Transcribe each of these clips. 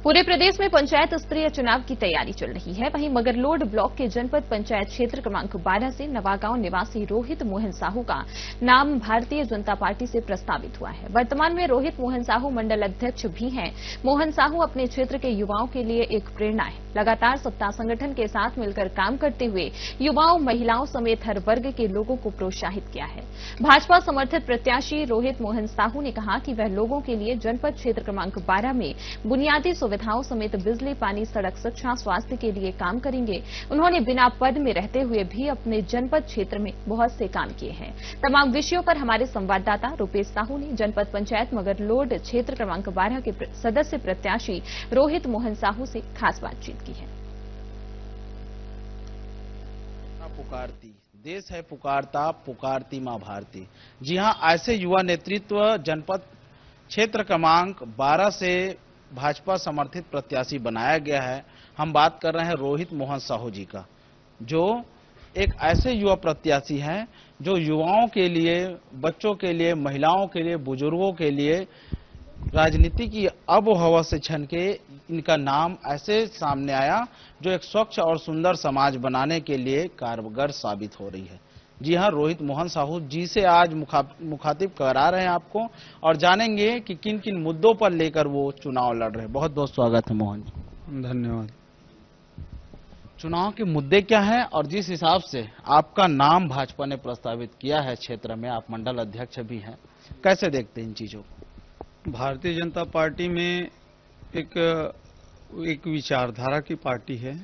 पूरे प्रदेश में पंचायत स्तरीय चुनाव की तैयारी चल रही है। वहीं मगरलोड ब्लॉक के जनपद पंचायत क्षेत्र क्रमांक 12 से नवागांव निवासी रोहित मोहन साहू का नाम भारतीय जनता पार्टी से प्रस्तावित हुआ है। वर्तमान में रोहित मोहन साहू मंडल अध्यक्ष भी हैं। मोहन साहू अपने क्षेत्र के युवाओं के लिए एक प्रेरणा है। लगातार सत्ता संगठन के साथ मिलकर काम करते हुए युवाओं, महिलाओं समेत हर वर्ग के लोगों को प्रोत्साहित किया है। भाजपा समर्थित प्रत्याशी रोहित मोहन साहू ने कहा कि वह लोगों के लिए जनपद क्षेत्र क्रमांक 12 में बुनियादी सुविधाओं समेत बिजली, पानी, सड़क, शिक्षा, स्वास्थ्य के लिए काम करेंगे। उन्होंने बिना पद में रहते हुए भी अपने जनपद क्षेत्र में बहुत से काम किए हैं। तमाम विषयों पर हमारे संवाददाता रूपेश साहू ने जनपद पंचायत मगरलोड क्षेत्र क्रमांक 12 के सदस्य प्रत्याशी रोहित मोहन साहू से खास बातचीत की है। पुकारती देश है, पुकारता पुकारती मां भारती। जी हां, ऐसे युवा नेतृत्व जनपद क्षेत्र क्रमांक 12 से भाजपा समर्थित प्रत्याशी बनाया गया है। हम बात कर रहे हैं रोहित मोहन साहू जी का, जो एक ऐसे युवा प्रत्याशी हैं जो युवाओं के लिए, बच्चों के लिए, महिलाओं के लिए, बुजुर्गों के लिए राजनीति की आबो हवा से छन के इनका नाम ऐसे सामने आया जो एक स्वच्छ और सुंदर समाज बनाने के लिए कारगर साबित हो रही है। जी हां, रोहित मोहन साहू जी से आज मुखातिब करा रहे हैं आपको और जानेंगे कि किन किन मुद्दों पर लेकर वो चुनाव लड़ रहे हैं। बहुत बहुत स्वागत है मोहन जी। धन्यवाद। चुनाव के मुद्दे क्या हैं और जिस हिसाब से आपका नाम भाजपा ने प्रस्तावित किया है क्षेत्र में, आप मंडल अध्यक्ष भी हैं, कैसे देखते हैं इन चीजों को? भारतीय जनता पार्टी में एक विचारधारा की पार्टी है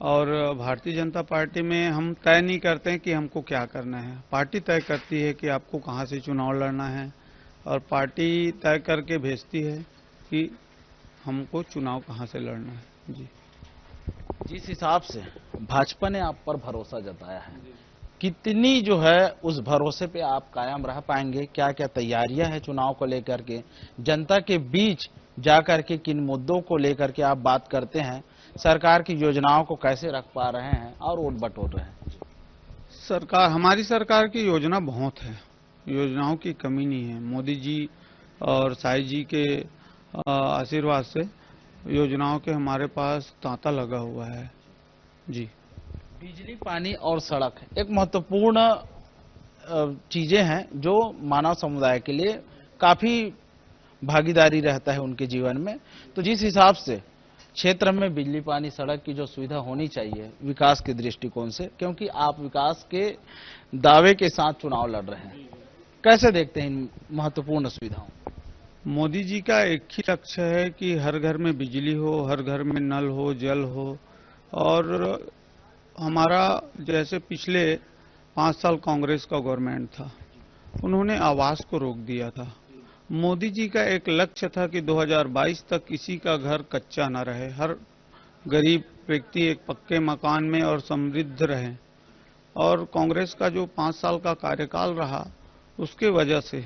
और भारतीय जनता पार्टी में हम तय नहीं करते हैं कि हमको क्या करना है। पार्टी तय करती है कि आपको कहां से चुनाव लड़ना है और पार्टी तय करके भेजती है कि हमको चुनाव कहां से लड़ना है। जी, जिस हिसाब से भाजपा ने आप पर भरोसा जताया है, कितनी जो है उस भरोसे पे आप कायम रह पाएंगे? क्या क्या तैयारियां हैं चुनाव को लेकर के? जनता के बीच जाकर के किन मुद्दों को लेकर के आप बात करते हैं? सरकार की योजनाओं को कैसे रख पा रहे हैं और वोट बटोर रहे हैं? हमारी सरकार की योजना बहुत है, योजनाओं की कमी नहीं है। मोदी जी और साई जी के आशीर्वाद से योजनाओं के हमारे पास तांता लगा हुआ है। जी, बिजली, पानी और सड़क एक महत्वपूर्ण चीजें हैं जो मानव समुदाय के लिए काफी भागीदारी रहता है उनके जीवन में। तो जिस हिसाब से क्षेत्र में बिजली, पानी, सड़क की जो सुविधा होनी चाहिए विकास के दृष्टिकोण से, क्योंकि आप विकास के दावे के साथ चुनाव लड़ रहे हैं, कैसे देखते हैं इन महत्वपूर्ण सुविधाओं? मोदी जी का एक ही लक्ष्य है कि हर घर में बिजली हो, हर घर में नल हो, जल हो। और हमारा जैसे पिछले 5 साल कांग्रेस का गवर्नमेंट था, उन्होंने आवास को रोक दिया था। मोदी जी का एक लक्ष्य था कि 2022 तक किसी का घर कच्चा न रहे, हर गरीब व्यक्ति एक पक्के मकान में और समृद्ध रहे। और कांग्रेस का जो 5 साल का कार्यकाल रहा, उसके वजह से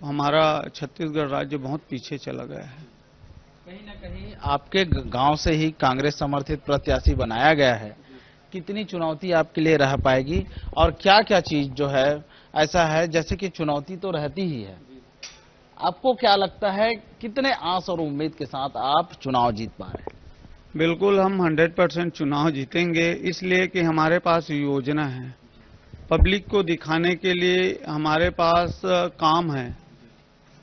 हमारा छत्तीसगढ़ राज्य बहुत पीछे चला गया है। कहीं ना कहीं आपके गांव से ही कांग्रेस समर्थित प्रत्याशी बनाया गया है। कितनी चुनौती आपके लिए रह पाएगी और क्या क्या चीज जो है ऐसा है, जैसे कि चुनौती तो रहती ही है, आपको क्या लगता है कितने आस और उम्मीद के साथ आप चुनाव जीत पा रहे हैं? बिल्कुल, हम 100% चुनाव जीतेंगे, इसलिए कि हमारे पास योजना है, पब्लिक को दिखाने के लिए हमारे पास काम है,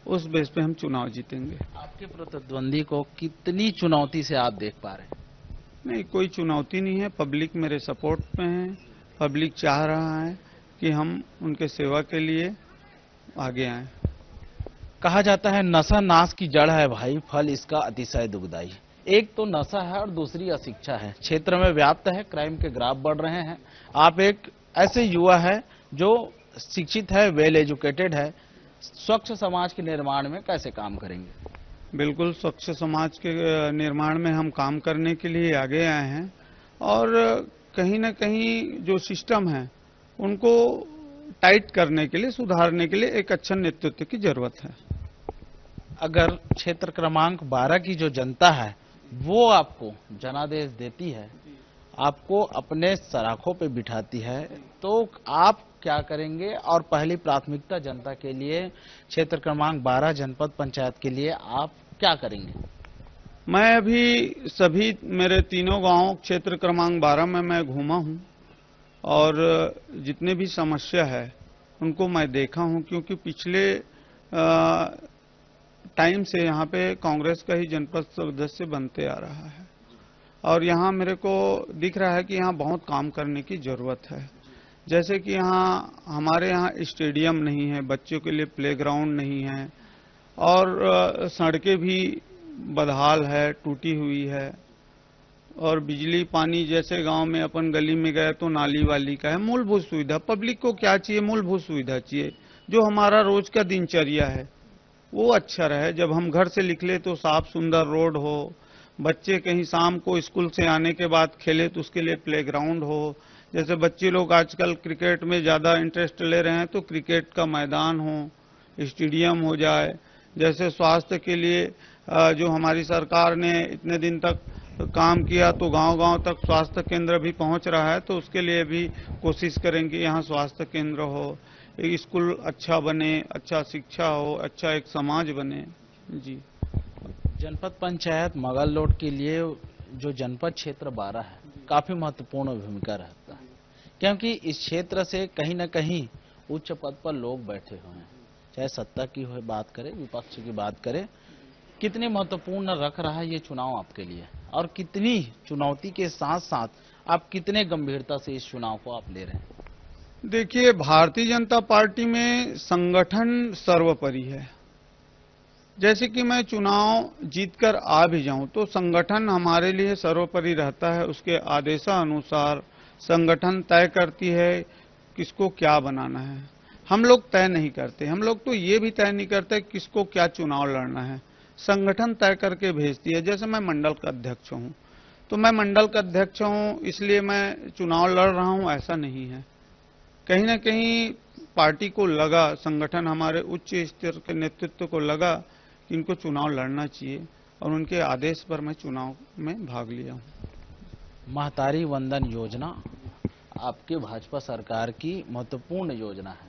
उस बेस पे हम चुनाव जीतेंगे। आपके प्रतिद्वंदी को कितनी चुनौती से आप देख पा रहे हैं? नहीं, कोई चुनौती नहीं है। पब्लिक मेरे सपोर्ट में है, पब्लिक चाह रहा है कि हम उनके सेवा के लिए आगे आए। कहा जाता है नशा नाश की जड़ है भाई, फल इसका अतिशय दुखदाई। एक तो नशा है और दूसरी अशिक्षा है, क्षेत्र में व्याप्त है, क्राइम के ग्राफ बढ़ रहे हैं। आप एक ऐसे युवा है जो शिक्षित है, वेल एजुकेटेड है, स्वच्छ समाज के निर्माण में कैसे काम करेंगे? बिल्कुल, स्वच्छ समाज के निर्माण में हम काम करने के लिए आगे आए हैं और कहीं ना कहीं जो सिस्टम है उनको टाइट करने के लिए, सुधारने के लिए एक अच्छा नेतृत्व की जरूरत है। अगर क्षेत्र क्रमांक 12 की जो जनता है वो आपको जनादेश देती है, आपको अपने सराखों पे बिठाती है, तो आप क्या करेंगे और पहली प्राथमिकता जनता के लिए क्षेत्र क्रमांक 12 जनपद पंचायत के लिए आप क्या करेंगे? मैं अभी सभी मेरे तीनों गांव क्षेत्र क्रमांक 12 में मैं घूमा हूं और जितने भी समस्या है उनको मैं देखा हूं, क्योंकि पिछले टाइम से यहाँ पे कांग्रेस का ही जनपद सदस्य बनते आ रहा है और यहाँ मेरे को दिख रहा है कि यहाँ बहुत काम करने की जरूरत है। जैसे कि यहाँ हमारे यहाँ स्टेडियम नहीं है, बच्चों के लिए प्लेग्राउंड नहीं है और सड़कें भी बदहाल है, टूटी हुई है और बिजली पानी जैसे गांव में अपन गली में गए तो नाली वाली का है। मूलभूत सुविधा पब्लिक को क्या चाहिए, मूलभूत सुविधा चाहिए। जो हमारा रोज का दिनचर्या है वो अच्छा रहे। जब हम घर से निकले तो साफ सुंदर रोड हो, बच्चे कहीं शाम को स्कूल से आने के बाद खेले तो उसके लिए प्लेग्राउंड हो। जैसे बच्चे लोग आजकल क्रिकेट में ज्यादा इंटरेस्ट ले रहे हैं तो क्रिकेट का मैदान हो, स्टेडियम हो जाए। जैसे स्वास्थ्य के लिए जो हमारी सरकार ने इतने दिन तक काम किया तो गांव-गांव तक स्वास्थ्य केंद्र भी पहुंच रहा है, तो उसके लिए भी कोशिश करेंगे यहाँ स्वास्थ्य केंद्र हो, एक स्कूल अच्छा बने, अच्छा शिक्षा हो, अच्छा एक समाज बने। जी, जनपद पंचायत मगरलोड के लिए जो जनपद क्षेत्र 12 है काफी महत्वपूर्ण भूमिका रहता है, क्योंकि इस क्षेत्र से कहीं न कहीं उच्च पद पर लोग बैठे हुए हैं। चाहे सत्ता की हो बात करें, विपक्ष की बात करें, कितने महत्वपूर्ण रख रहा है ये चुनाव आपके लिए और कितनी चुनौती के साथ साथ आप कितने गंभीरता से इस चुनाव को आप ले रहे हैं? देखिए, भारतीय जनता पार्टी में संगठन सर्वोपरि है। जैसे कि मैं चुनाव जीतकर आ भी जाऊं तो संगठन हमारे लिए सर्वोपरि रहता है। उसके आदेशानुसार संगठन तय करती है किसको क्या बनाना है। हम लोग तय नहीं करते, हम लोग तो ये भी तय नहीं करते किसको क्या चुनाव लड़ना है, संगठन तय करके भेजती है। जैसे मैं मंडल का अध्यक्ष हूं तो मैं मंडल का अध्यक्ष हूं इसलिए मैं चुनाव लड़ रहा हूं, ऐसा नहीं है। कहीं ना कहीं पार्टी को लगा, संगठन हमारे उच्च स्तर के नेतृत्व को लगा कि इनको चुनाव लड़ना चाहिए और उनके आदेश पर मैं चुनाव में भाग लिया हूं। महतारी वंदन योजना आपके भाजपा सरकार की महत्वपूर्ण योजना है।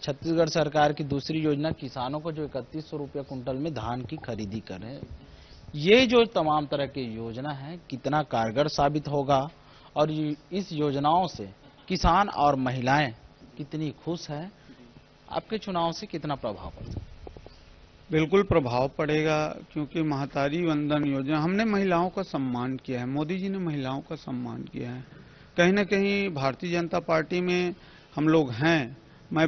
छत्तीसगढ़ सरकार की दूसरी योजना किसानों को जो 3100 रुपये कुंटल में धान की खरीदी कर रहे हैं, ये जो तमाम तरह की योजना है कितना कारगर साबित होगा और इस योजनाओं से किसान और महिलाएं कितनी खुश है, आपके चुनाव से कितना प्रभाव पड़ेगा? बिल्कुल प्रभाव पड़ेगा, क्योंकि महतारी वंदन योजना हमने महिलाओं का सम्मान किया है, मोदी जी ने महिलाओं का सम्मान किया है। कहीं ना कहीं भारतीय जनता पार्टी में हम लोग हैं। मैं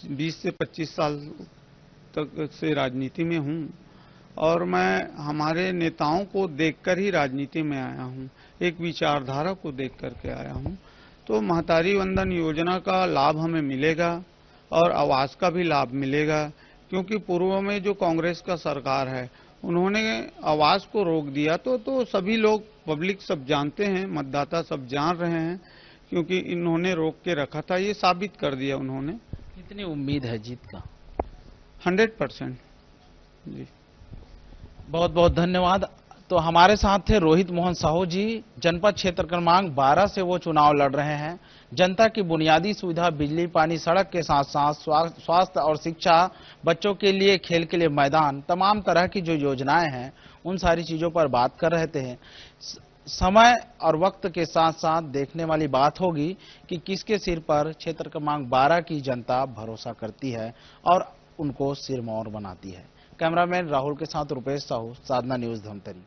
20 से 25 साल तक से राजनीति में हूं और मैं हमारे नेताओं को देखकर ही राजनीति में आया हूं, एक विचारधारा को देख करके आया हूं। तो महतारी वंदन योजना का लाभ हमें मिलेगा और आवास का भी लाभ मिलेगा, क्योंकि पूर्व में जो कांग्रेस का सरकार है उन्होंने आवास को रोक दिया। तो सभी लोग, पब्लिक सब जानते हैं, मतदाता सब जान रहे हैं, क्योंकि इन्होंने रोक के रखा था, ये साबित कर दिया उन्होंने। कितनी उम्मीद है जीत का? 100%। जी, बहुत बहुत धन्यवाद। तो हमारे साथ थे रोहित मोहन साहू जी, जनपद क्षेत्र क्रमांक 12 से वो चुनाव लड़ रहे हैं। जनता की बुनियादी सुविधा, बिजली, पानी, सड़क के साथ साथ स्वास्थ्य और शिक्षा, बच्चों के लिए खेल के लिए मैदान, तमाम तरह की जो योजनाएं हैं उन सारी चीजों पर बात कर रहे थे। समय और वक्त के साथ साथ देखने वाली बात होगी कि किसके सिर पर क्षेत्र क्रमांक 12 की जनता भरोसा करती है और उनको सिरमौर बनाती है। कैमरामैन राहुल के साथ रुपेश साहू, साधना न्यूज, धमतरी।